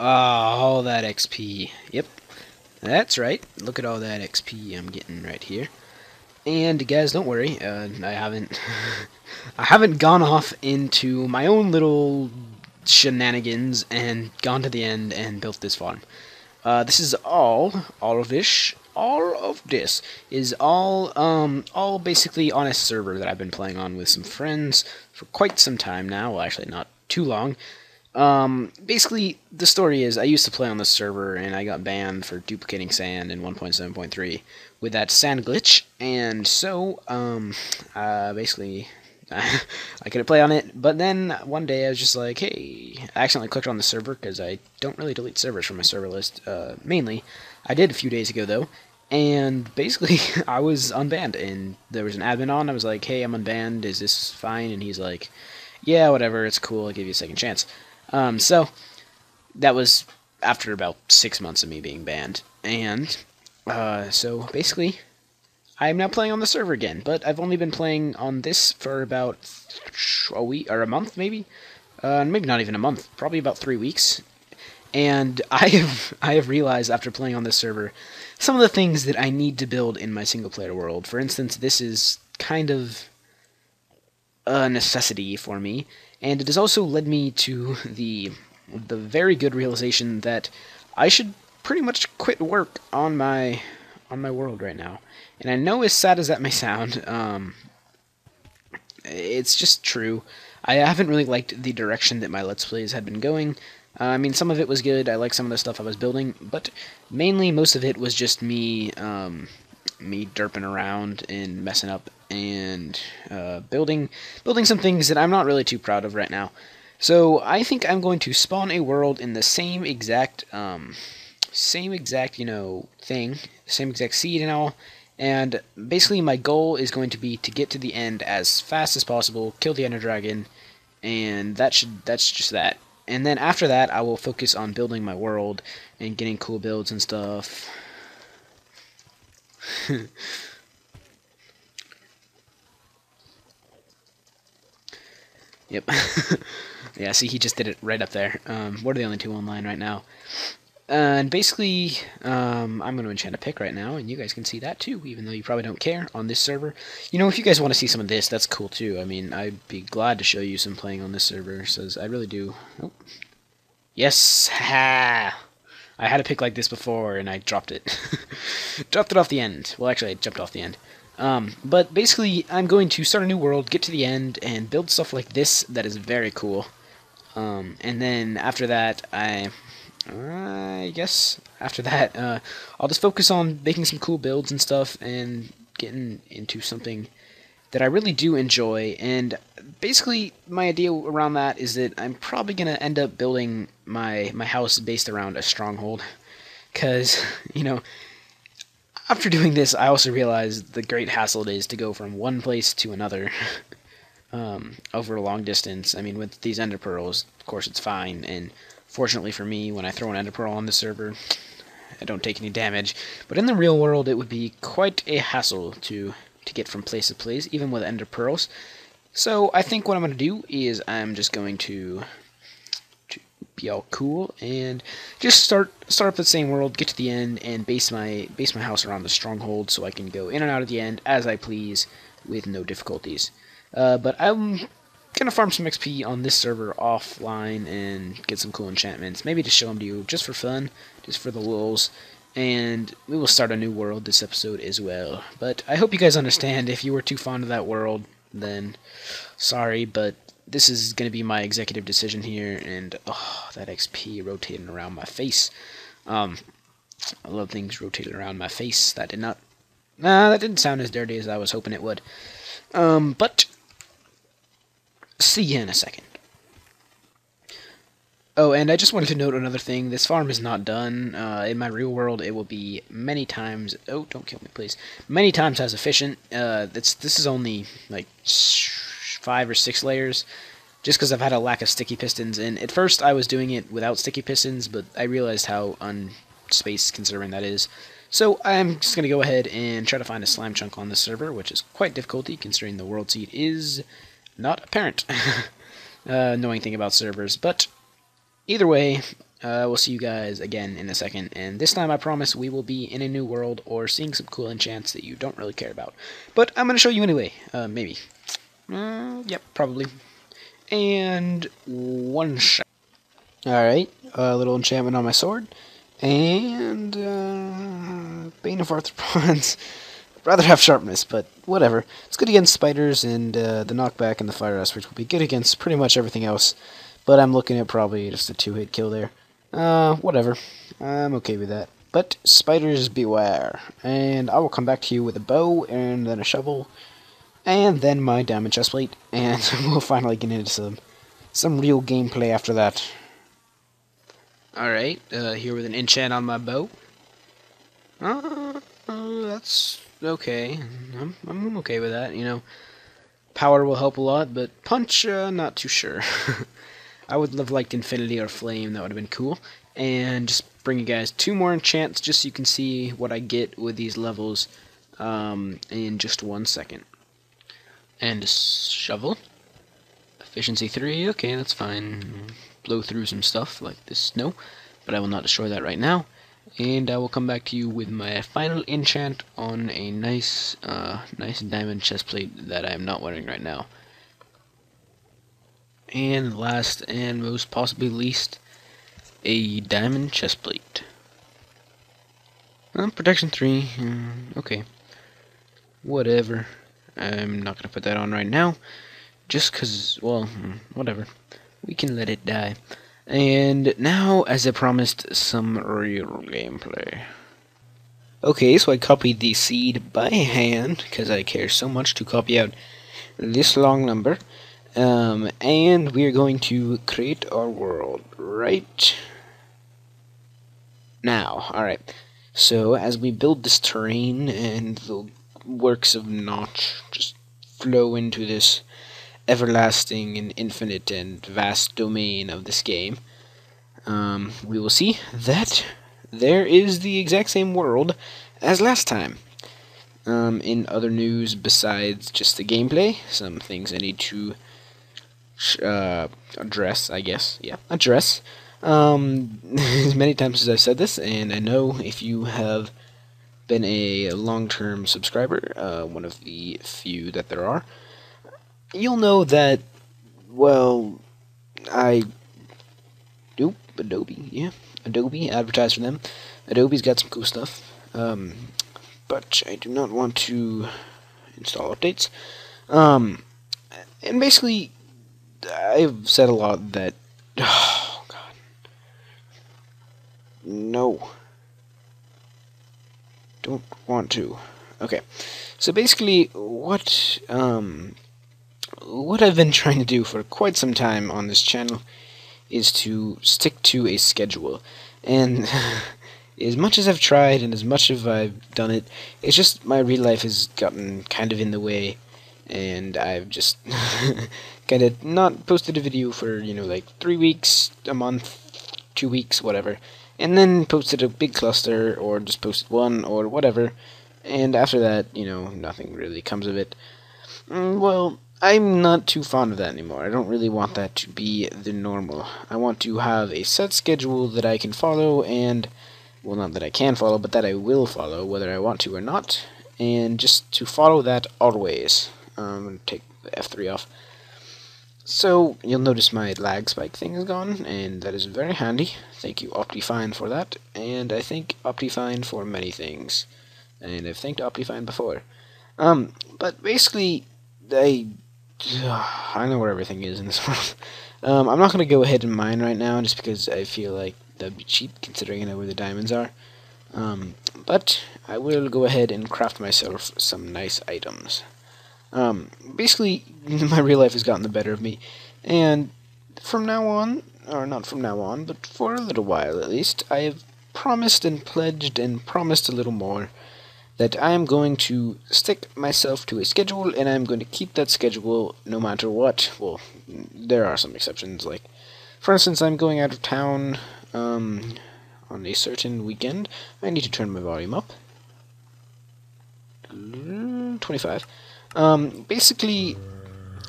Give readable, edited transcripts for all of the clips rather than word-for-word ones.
All that XP. Yep, that's right. Look at all that XP I'm getting right here. And guys, don't worry. I haven't, I haven't gone off into my own little shenanigans and gone to the end and built this farm. This is all of this is all basically on a server that I've been playing on with some friends for quite some time now. Well, actually, not too long. Basically, the story is I used to play on this server and I got banned for duplicating sand in 1.7.3 with that sand glitch, and so, basically, I couldn't play on it, but then one day I was just like, hey, I accidentally clicked on the server because I don't really delete servers from my server list, mainly. I did a few days ago, though, and basically I was unbanned, and there was an admin on. I was like, hey, I'm unbanned, is this fine? And he's like, yeah, whatever, it's cool, I'll give you a second chance. So that was after about 6 months of me being banned, and so basically I am now playing on the server again, but I've only been playing on this for about a week or a month, maybe not even a month, probably about 3 weeks. And I have realized after playing on this server some of the things that I need to build in my single player world. For instance, this is kind of a necessity for me, and it has also led me to the very good realization that I should pretty much quit work on my world right now. And I know, as sad as that may sound, it's just true. I haven't really liked the direction that my Let's Plays had been going. I mean, some of it was good. I like some of the stuff I was building, but mainly most of it was just me derping around and messing up and building some things that I'm not really too proud of right now. So I think I'm going to spawn a world in the same exact thing, same exact seed and all. And basically, my goal is going to be to get to the end as fast as possible, kill the Ender Dragon, and that's just that. And then after that, I will focus on building my world and getting cool builds and stuff. Yep. Yeah, see, he just did it right up there. We're the only two online right now. And basically, I'm going to enchant a pick right now, and you guys can see that too, even though you probably don't care on this server. You know, if you guys want to see some of this, that's cool too. I mean, I'd be glad to show you some playing on this server, says I really do. Oh. Yes! Ha! I had a pick like this before, and I dropped it. Dropped it off the end. Well, actually, I jumped off the end. But basically, I'm going to start a new world, get to the end, and build stuff like this that is very cool. And then after that, I guess after that, I'll just focus on making some cool builds and stuff and getting into something that I really do enjoy. And basically, my idea around that is that I'm probably going to end up building my house based around a stronghold. Because, after doing this, I also realized the great hassle it is to go from one place to another over a long distance. I mean, with these ender pearls, of course, it's fine, and fortunately for me, when I throw an ender pearl on the server, I don't take any damage. But in the real world, it would be quite a hassle to get from place to place, even with ender pearls. So I think what I'm going to do is I'm just going to be all cool and just start up the same world, get to the end, and base my house around the stronghold so I can go in and out at the end as I please with no difficulties. But I'm gonna farm some XP on this server offline and get some cool enchantments. Maybe to show them to you just for fun, just for the lulz. And we will start a new world this episode as well. But I hope you guys understand. If you were too fond of that world, then sorry, but this is going to be my executive decision here. And oh, that XP rotating around my face. I love things rotating around my face. That didn't sound as dirty as I was hoping it would. But see you in a second. Oh, and I just wanted to note another thing. This farm is not done. In my real world, it will be many times... Oh, don't kill me, please. Many times as efficient. This is only, like, 5 or 6 layers, just because I've had a lack of sticky pistons. And at first, I was doing it without sticky pistons, but I realized how unspace-conserving that is. So I'm just going to go ahead and try to find a slime chunk on this server, which is quite difficult, considering the world seed is not apparent. Annoying thing about servers, but... either way, We'll see you guys again in a second, and this time I promise we will be in a new world or seeing some cool enchants that you don't really care about. But I'm going to show you anyway. Maybe. Yep, probably. And one shot. Alright, a little enchantment on my sword. And, Bane of Arthropods. I'd rather have sharpness, but whatever. It's good against spiders, and the knockback and the fire aspect will be good against pretty much everything else. But I'm looking at probably just a 2-hit kill there. Whatever. I'm okay with that. But spiders beware. And I will come back to you with a bow, and then a shovel, and then my diamond chestplate, and we'll finally get into some real gameplay after that. Alright, here with an enchant on my bow. That's okay. I'm okay with that, you know. Power will help a lot, but punch, not too sure. I would have liked Infinity or Flame, that would have been cool. And just bring you guys 2 more enchants just so you can see what I get with these levels in just 1 second. And a shovel. Efficiency 3, okay, that's fine. Blow through some stuff like this snow, but I will not destroy that right now. And I will come back to you with my final enchant on a nice diamond chestplate that I am not wearing right now. And last and most possibly least, a diamond chestplate. Protection 3, okay. Whatever. I'm not going to put that on right now, just because, well, whatever. We can let it die. And now, as I promised, some real gameplay. Okay, so I copied the seed by hand, because I care so much to copy out this long number. And we are going to create our world right now. Alright, so as we build this terrain and the works of Notch just flow into this everlasting and infinite and vast domain of this game, we will see that there is the exact same world as last time. In other news besides just the gameplay, some things I need to address, I guess. Yeah, address. As many times as I've said this, and I know if you have been a long-term subscriber, one of the few that there are, you'll know that, well, Adobe, yeah, Adobe, advertise for them. Adobe's got some cool stuff, but I do not want to install updates. And basically, I've said a lot that, oh god, no, don't want to. Okay, so basically, what I've been trying to do for quite some time on this channel is to stick to a schedule, and as much as I've tried and as much as I've done it, it's just my real life has gotten kind of in the way, and I've just kind of not posted a video for, you know, like 3 weeks, a month, 2 weeks, whatever, and then posted a big cluster, or just posted one, or whatever, and after that, you know, nothing really comes of it. Well, I'm not too fond of that anymore. I don't really want that to be the normal. I want to have a set schedule that I can follow, and, well, not that I can follow, but that I will follow, whether I want to or not, and just to follow that always. I'm going to take the F3 off. So, you'll notice my lag spike thing is gone, and that is very handy. Thank you, Optifine, for that, and I thank Optifine for many things. And I've thanked Optifine before. But basically, I know where everything is in this world. I'm not going to go ahead and mine right now, just because I feel like that'd be cheap, considering I know where the diamonds are. But I will go ahead and craft myself some nice items. Basically, my real life has gotten the better of me, and from now on, or not from now on, but for a little while at least, I have promised and pledged and promised a little more that I am going to stick myself to a schedule, and I'm going to keep that schedule no matter what. Well, there are some exceptions, like, for instance, I'm going out of town on a certain weekend. I need to turn my volume up. 25. Basically,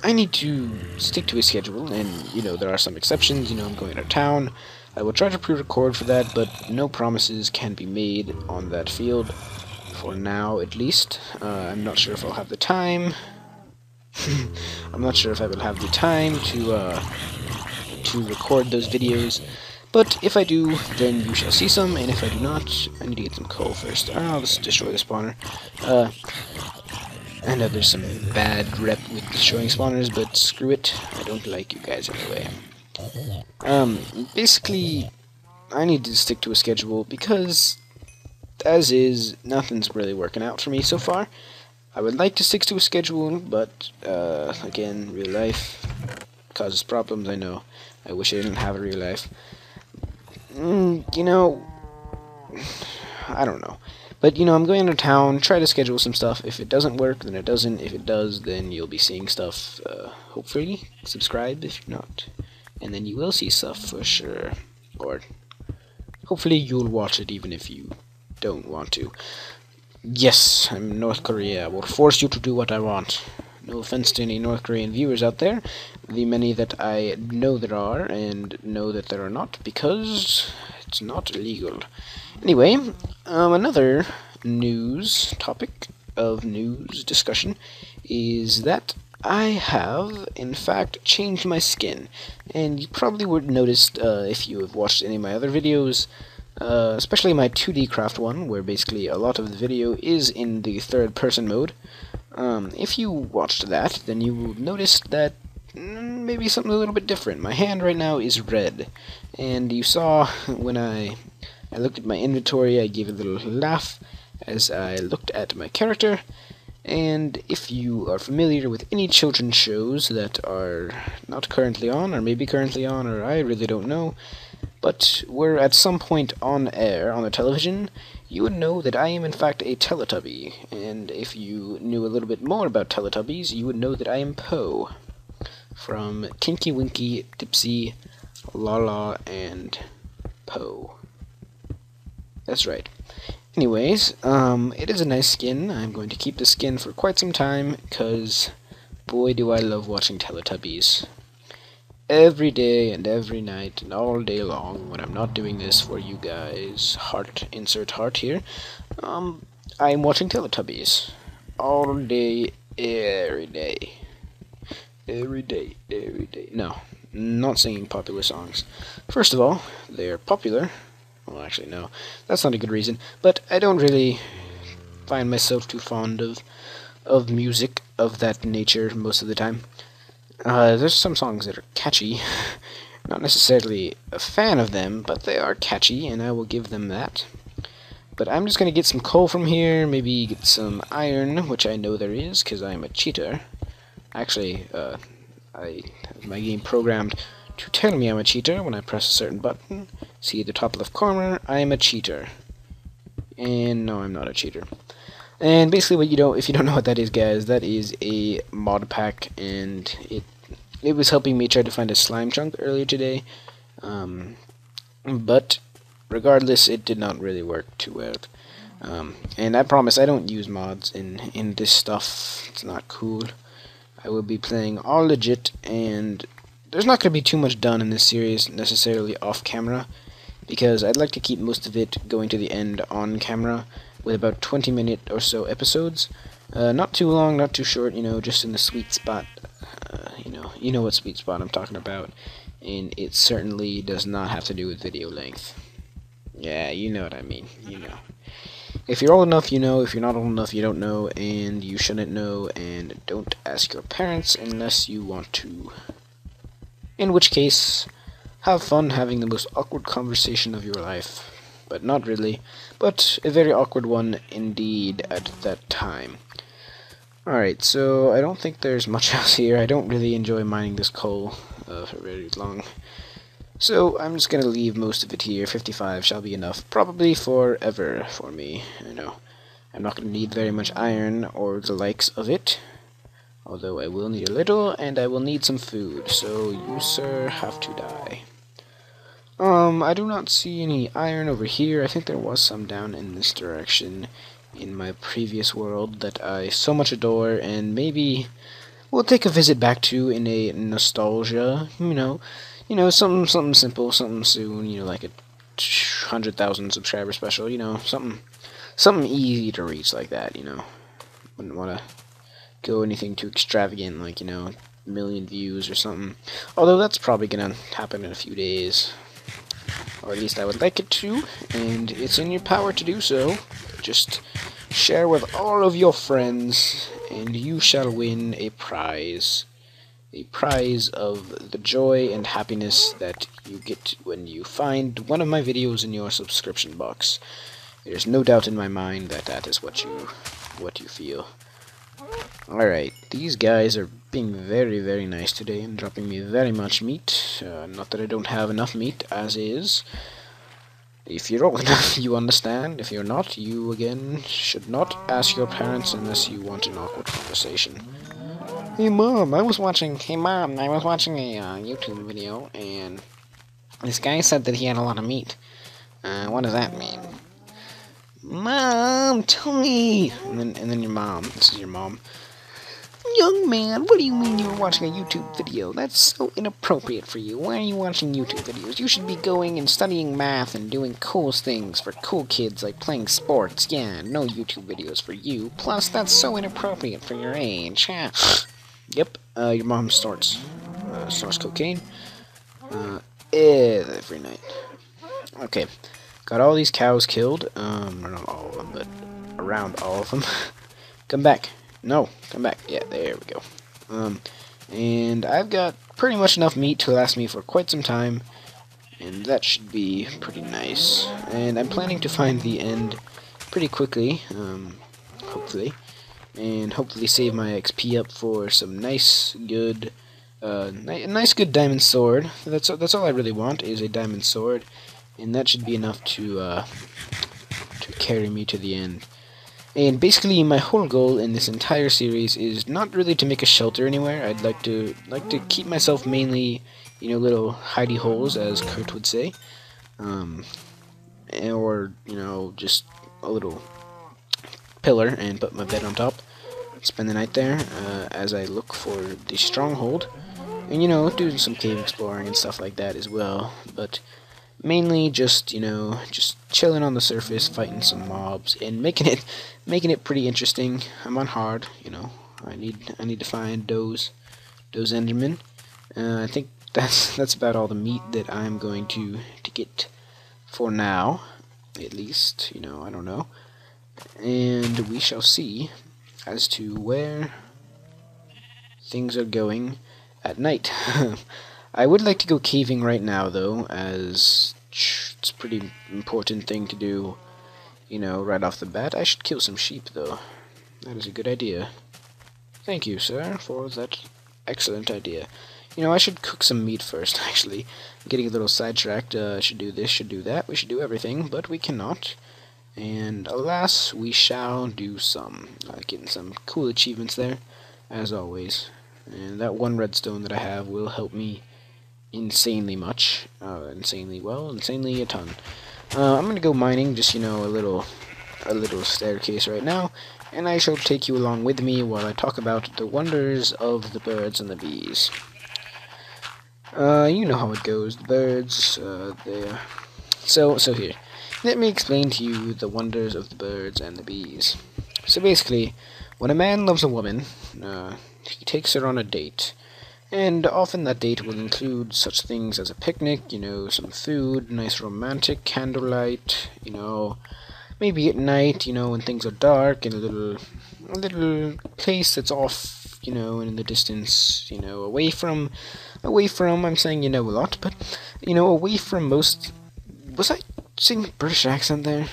I need to stick to a schedule, and, you know, there are some exceptions. You know, I'm going out of town. I will try to pre-record for that, but no promises can be made on that field, for now at least. I'm not sure if I'll have the time. I'm not sure if I will have the time to record those videos, but if I do, then you shall see some, and if I do not, I need to get some coal first. I'll just destroy the spawner. I know there's some bad rep with destroying spawners, but screw it, I don't like you guys anyway. Basically, I need to stick to a schedule, because, as is, nothing's really working out for me so far. I would like to stick to a schedule, but, again, real life causes problems, I know. I wish I didn't have a real life. You know, I don't know. But, you know, I'm going into town, try to schedule some stuff. If it doesn't work, then it doesn't. If it does, then you'll be seeing stuff, hopefully. Subscribe if you're not. And then you will see stuff for sure. Or, hopefully you'll watch it even if you don't want to. Yes, I'm North Korea. I will force you to do what I want. No offense to any North Korean viewers out there, the many that I know there are, and know that there are not, because it's not illegal. Anyway, another news topic of news discussion is that I have, in fact, changed my skin. And you probably would noticed, if you have watched any of my other videos, especially my 2D craft one, where basically a lot of the video is in the third-person mode. If you watched that, then you will notice that maybe something a little bit different. My hand right now is red, and you saw when I looked at my inventory, I gave a little laugh as I looked at my character. And if you are familiar with any children's shows that are not currently on, or maybe currently on, or I really don't know, but were at some point on air on the television, you would know that I am in fact a Teletubby. And if you knew a little bit more about Teletubbies, you would know that I am Poe from Tinky Winky, Dipsy, Lala, and Poe. That's right. Anyways, it is a nice skin. I'm going to keep the skin for quite some time, because boy do I love watching Teletubbies. Every day and every night and all day long, when I'm not doing this for you guys, heart, insert heart here, I'm watching Teletubbies. All day, every day. Every day, every day. No, not singing popular songs. First of all, they're popular. Well, actually, no. That's not a good reason. But I don't really find myself too fond of music of that nature most of the time. There's some songs that are catchy. Not necessarily a fan of them, but they are catchy, and I will give them that. But I'm just going to get some coal from here, maybe get some iron, which I know there is, because I'm a cheater. Actually, I have my game programmed to tell me I'm a cheater when I press a certain button. See at the top left corner, I'm a cheater. And no, I'm not a cheater. And basically, if you don't know what that is, guys, that is a mod pack, and it was helping me try to find a slime chunk earlier today. But regardless, it did not really work too well. And I promise I don't use mods in this stuff. It's not cool. I will be playing all legit, and there's not going to be too much done in this series necessarily off camera, because I'd like to keep most of it going to the end on camera, with about 20-minute or so episodes. Not too long, not too short, just in the sweet spot. You know what sweet spot I'm talking about, and it certainly does not have to do with video length. Yeah, you know what I mean, you know. If you're old enough, you know. If you're not old enough, you don't know, and you shouldn't know, and don't ask your parents unless you want to. In which case, have fun having the most awkward conversation of your life. But not really, but a very awkward one indeed at that time. Alright, so I don't think there's much else here. I don't really enjoy mining this coal for very long. So I'm just going to leave most of it here. 55 shall be enough, probably forever for me. I'm not going to need very much iron or the likes of it. Although I will need a little, and I will need some food, so you, sir, have to die. I do not see any iron over here. I think there was some down in this direction in my previous world that I so much adore, and maybe we'll take a visit back to in a nostalgia, you know, something simple, something soon, you know, like a 100,000 subscriber special, you know, something easy to reach like that, you know. Wouldn't want to go anything too extravagant, like, you know, a million views or something. Although that's probably gonna happen in a few days. Or at least I would like it to, and it's in your power to do so. Just share with all of your friends, and you shall win a prize. A prize of the joy and happiness that you get when you find one of my videos in your subscription box. There's no doubt in my mind that that is what you feel. Alright, these guys are being very, very nice today and dropping me very much meat. Not that I don't have enough meat, as is. If you're old enough, you understand. If you're not, you, again, should not ask your parents unless you want an awkward conversation. Hey mom, I was watching a YouTube video, and this guy said that he had a lot of meat. What does that mean? Mom, tell me! And then your mom, this is your mom. Young man, what do you mean you were watching a YouTube video? That's so inappropriate for you. Why are you watching YouTube videos? You should be going and studying math and doing cool things for cool kids like playing sports. Yeah, no YouTube videos for you. Plus, that's so inappropriate for your age. Yep, your mom snorts cocaine every night. Okay, got all these cows killed. Or not all of them, but around all of them. Come back. No, come back. Yeah, there we go. And I've got pretty much enough meat to last me for quite some time, and that should be pretty nice. And I'm planning to find the end pretty quickly, hopefully, and hopefully save my XP up for some nice, good, nice, good diamond sword. That's all I really want is a diamond sword, and that should be enough to carry me to the end. And basically, my whole goal in this entire series is not really to make a shelter anywhere. I'd like to keep myself mainly, you know, little hidey holes, as Kurt would say, or you know, just a little pillar and put my bed on top. Spend the night there as I look for the stronghold, and you know, doing some cave exploring and stuff like that as well. But mainly just, you know, just chilling on the surface, fighting some mobs, and making it pretty interesting. I'm on hard, you know. I need to find those Endermen. I think that's about all the meat that I'm going to get for now, at least. You know, I don't know, and we shall see as to where things are going at night. I would like to go caving right now, though, as it's a pretty important thing to do, you know, right off the bat. I should kill some sheep, though. That is a good idea. Thank you, sir, for that excellent idea. You know, I should cook some meat first, actually. I'm getting a little sidetracked. Should do this, should do that. We should do everything, but we cannot. And alas, we shall do some. Getting some cool achievements there, as always. And that one redstone that I have will help me insanely much, insanely well, insanely a ton. I'm gonna go mining, just, you know, a little staircase right now, and I shall take you along with me while I talk about the wonders of the birds and the bees. You know how it goes, the birds, there. So here, let me explain to you the wonders of the birds and the bees. So basically, when a man loves a woman, he takes her on a date. And often that date will include such things as a picnic, you know, some food, nice romantic candlelight, you know, maybe at night, you know, when things are dark, and a little place that's off, you know, in the distance, you know, away from, I'm saying, you know, a lot, but, you know, away from most, was I saying British accent there?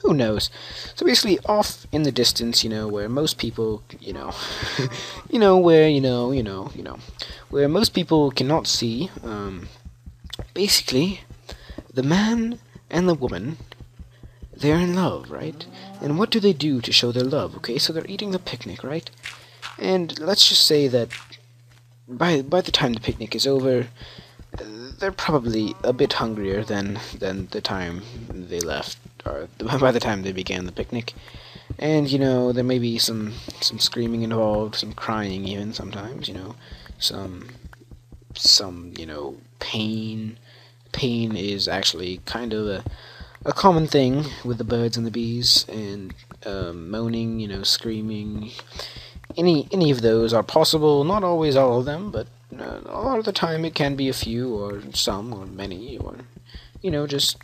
Who knows? So basically, off in the distance, you know, where most people, you know, where most people cannot see, basically, the man and the woman, they're in love, right? And what do they do to show their love? Okay, so they're eating the picnic, right? And let's just say that by the time the picnic is over, they're probably a bit hungrier than the time they left, or by the time they began the picnic. And, you know, there may be some screaming involved, some crying even sometimes, you know, some some, pain. Pain is actually kind of a common thing with the birds and the bees, and moaning, screaming. Any of those are possible. Not always all of them, but a lot of the time it can be a few, or some, or many, or just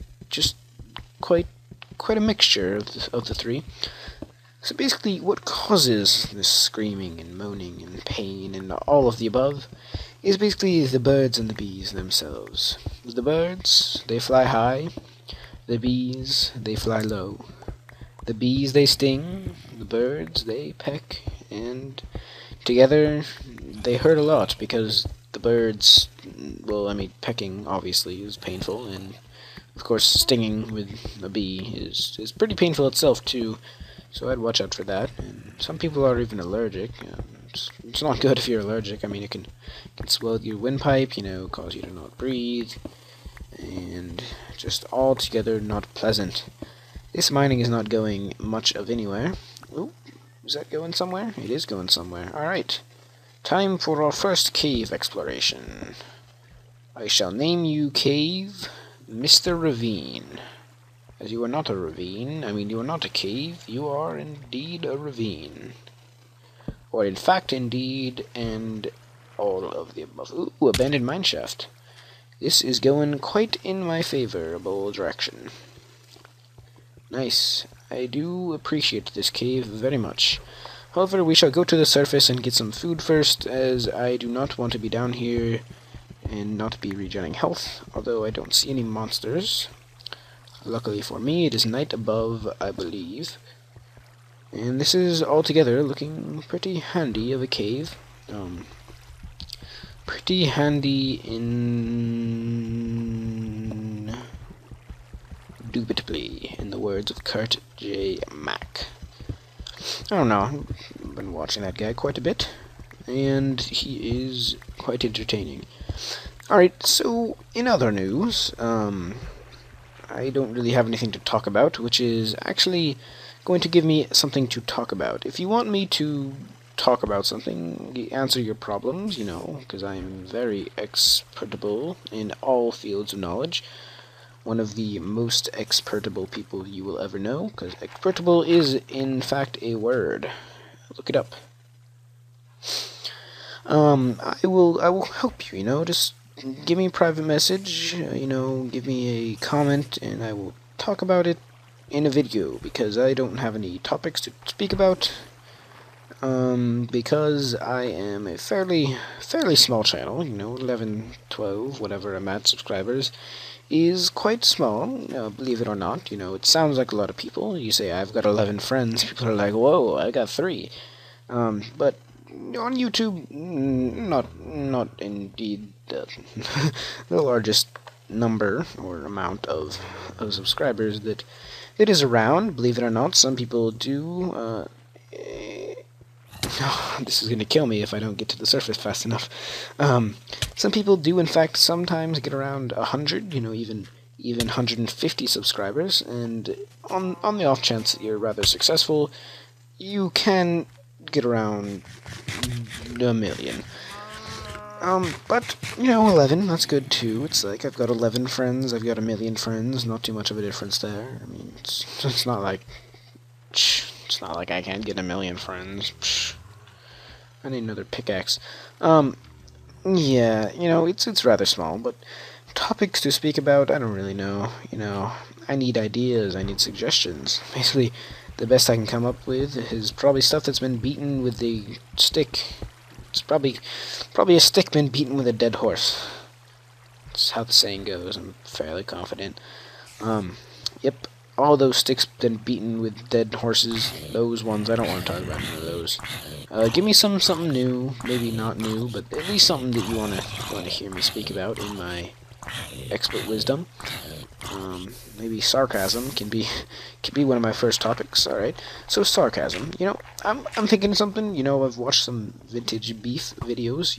quite a mixture of the three. So basically, what causes this screaming and moaning and pain and all of the above is basically the birds and the bees themselves. The birds, they fly high. The bees, they fly low. The bees, they sting. The birds, they peck. And together, they hurt a lot, because the birds, well, I mean, pecking, obviously, is painful, and of course, stinging with a bee is pretty painful itself, too. So I'd watch out for that. And some people are even allergic. It's not good if you're allergic. I mean, it can swell your windpipe, cause you to not breathe, and just altogether not pleasant. This mining is not going much of anywhere. Ooh, is that going somewhere? It is going somewhere. Alright. Time for our first cave exploration. I shall name you Cave Mr. Ravine. As you are not a ravine, you are not a cave, you are indeed a ravine. Or in fact, indeed, and all of the above. Ooh, abandoned mineshaft. This is going quite in my favorable direction. Nice. I do appreciate this cave very much. However, we shall go to the surface and get some food first, as I do not want to be down here and not be regenerating health, although I don't see any monsters. Luckily for me, it is night above, I believe. And this is altogether looking pretty handy of a cave. Pretty handy indubitably, in the words of Kurt J. Mack. I don't know, I've been watching that guy quite a bit, and he is quite entertaining. Alright, so in other news, I don't really have anything to talk about, which is actually going to give me something to talk about. If you want me to talk about something, answer your problems, because I am very expertable in all fields of knowledge. One of the most expertable people you will ever know, because expertable is, in fact, a word. Look it up. I will help you, just give me a private message, give me a comment, and I will talk about it in a video, because I don't have any topics to speak about, because I am a fairly small channel, 11, 12, whatever I'm at, subscribers, is quite small, believe it or not. It sounds like a lot of people. You say, I've got 11 friends, people are like, whoa, I got 3, but on YouTube, not indeed the largest number or amount of subscribers that it is around. Believe it or not, some people do. This is going to kill me if I don't get to the surface fast enough. Some people do, in fact, sometimes get around 100, even 150 subscribers, and on the off chance that you're rather successful, you can get around 1 million. But, 11, that's good too. It's like, I've got 11 friends, I've got 1 million friends, not too much of a difference there. It's not like I can't get 1 million friends. I need another pickaxe. Yeah, it's rather small, but topics to speak about, I don't really know. I need ideas, I need suggestions. Basically, the best I can come up with is probably stuff that's been beaten with the stick. It's probably a stick been beaten with a dead horse. That's how the saying goes, I'm fairly confident. Yep, all those sticks been beaten with dead horses, those ones, I don't want to talk about none of those. Give me something new, maybe not new, but at least something that you want to hear me speak about in my expert wisdom. Maybe sarcasm can be one of my first topics. All right, so sarcasm. I'm thinking of something. I've watched some vintage beef videos.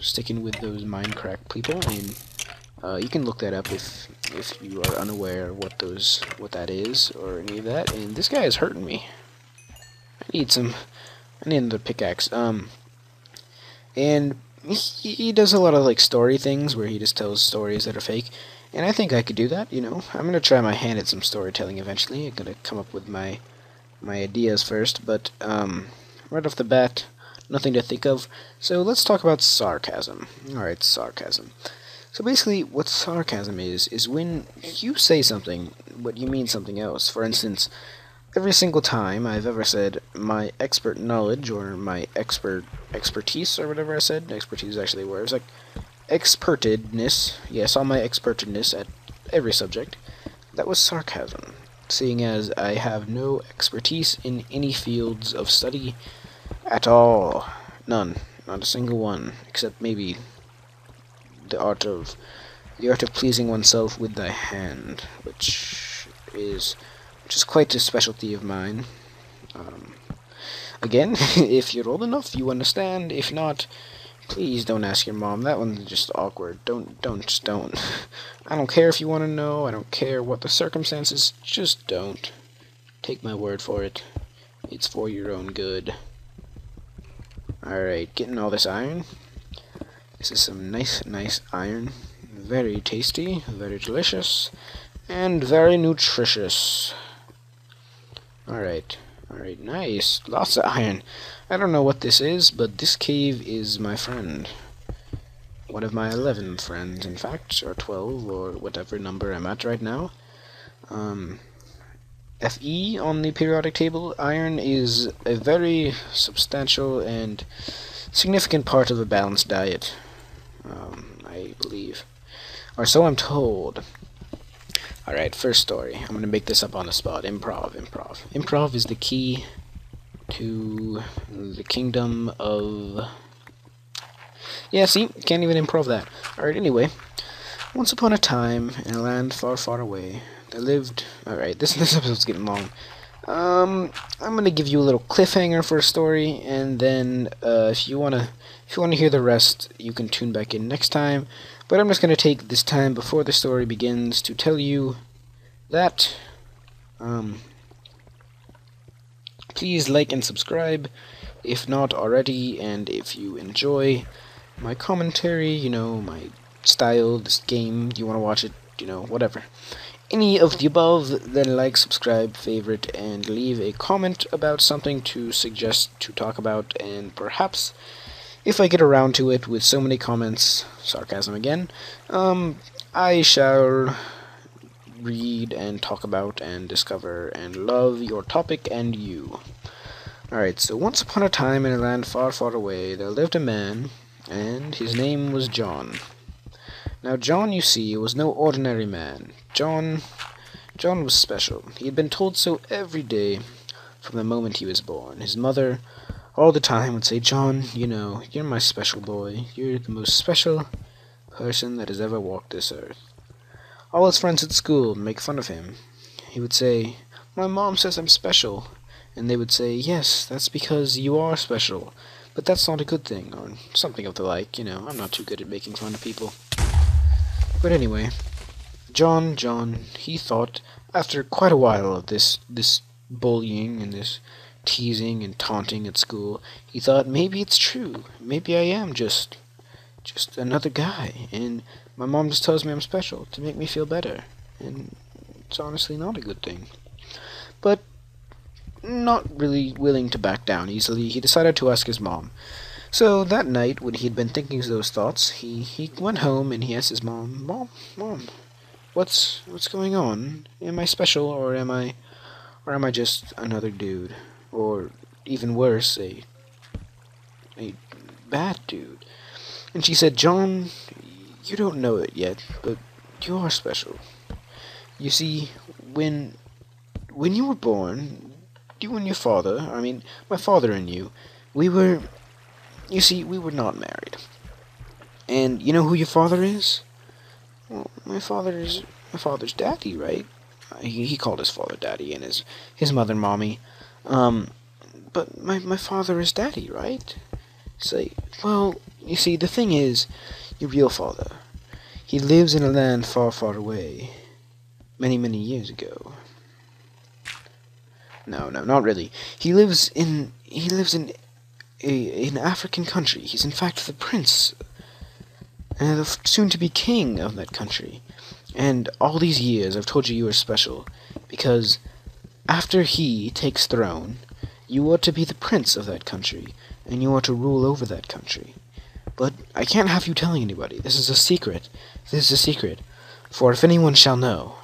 Sticking with those Minecraft people, and you can look that up if you are unaware what that is or any of that. And this guy is hurting me. I need another pickaxe. And he does a lot of like story things where he just tells stories that are fake, and I think I could do that. I'm gonna try my hand at some storytelling eventually. I'm gonna come up with my ideas first, but right off the bat, nothing to think of. So let's talk about sarcasm. All right, sarcasm. So basically, what sarcasm is when you say something, but you mean something else. For instance, every single time I've ever said my expert knowledge or my expertise or whatever I said, expertise is actually a word. It's like expertedness. Yes, all my expertedness at every subject. That was sarcasm, seeing as I have no expertise in any fields of study at all. None. Not a single one, except maybe the art of pleasing oneself with thy hand, which is quite a specialty of mine. Um, Again, if you're old enough, you understand. If not, please don't ask your mom. That one's just awkward. Just don't. I don't care if you want to know. I don't care what the circumstances. Just don't. Take my word for it. It's for your own good. Alright, getting all this iron. This is some nice iron. Very tasty, very delicious, and very nutritious. Alright, nice. Lots of iron. I don't know what this is, but this cave is my friend. One of my 11 friends, in fact, or 12, or whatever number I'm at right now. Fe on the periodic table, iron is a very substantial and significant part of a balanced diet, I believe. Or so I'm told. Alright, first story. I'm going to make this up on the spot. Improv. Improv is the key to the kingdom of... Yeah, see? Can't even improv that. Alright, anyway. Once upon a time, in a land far, far away, there lived... Alright, this episode's getting long. I'm going to give you a little cliffhanger for a story, and then if you want to hear the rest, you can tune back in next time. But I'm just going to take this time before the story begins to tell you that please like and subscribe if not already, and if you enjoy my commentary, my style, this game, you want to watch it, whatever. Any of the above, then like, subscribe, favorite, and leave a comment about something to suggest to talk about, and perhaps, if I get around to it with so many comments, sarcasm again, I shall read and talk about and discover and love your topic and you. Alright, so once upon a time in a land far, far away, there lived a man, and his name was John. Now John, you see, was no ordinary man. John was special. He had been told so every day from the moment he was born. His mother all the time would say, "John, you're my special boy. You're the most special person that has ever walked this earth." All his friends at school would make fun of him. He would say, "My mom says I'm special." And they would say, "Yes, that's because you are special. But that's not a good thing," or something of the like. I'm not too good at making fun of people. But anyway, John, he thought, after quite a while of this bullying and this teasing and taunting at school, he thought, maybe it's true. Maybe I am just another guy, and my mom just tells me I'm special to make me feel better. And it's honestly not a good thing. But not really willing to back down easily, he decided to ask his mom. So that night, when he had been thinking those thoughts, he went home and he asked his mom, Mom, what's going on? Am I special, or am I just another dude? Or even worse, a bad dude?" And she said, "John, you don't know it yet, but you are special. You see, when you were born, you and your father, my father and you, we were not married. And you know who your father is? Well, my father's daddy, right?" He called his father daddy and his mother mommy. "But my father is daddy, right?" Say, "Well, you see, the thing is, your real father, he lives in a land far, far away, many, many years ago." No, not really. He lives in an African country. He's in fact the prince, and the soon-to-be king of that country. And all these years I've told you you are special, because after he takes throne, you are to be the prince of that country, and you are to rule over that country. But I can't have you telling anybody. This is a secret. This is a secret. For if anyone shall know,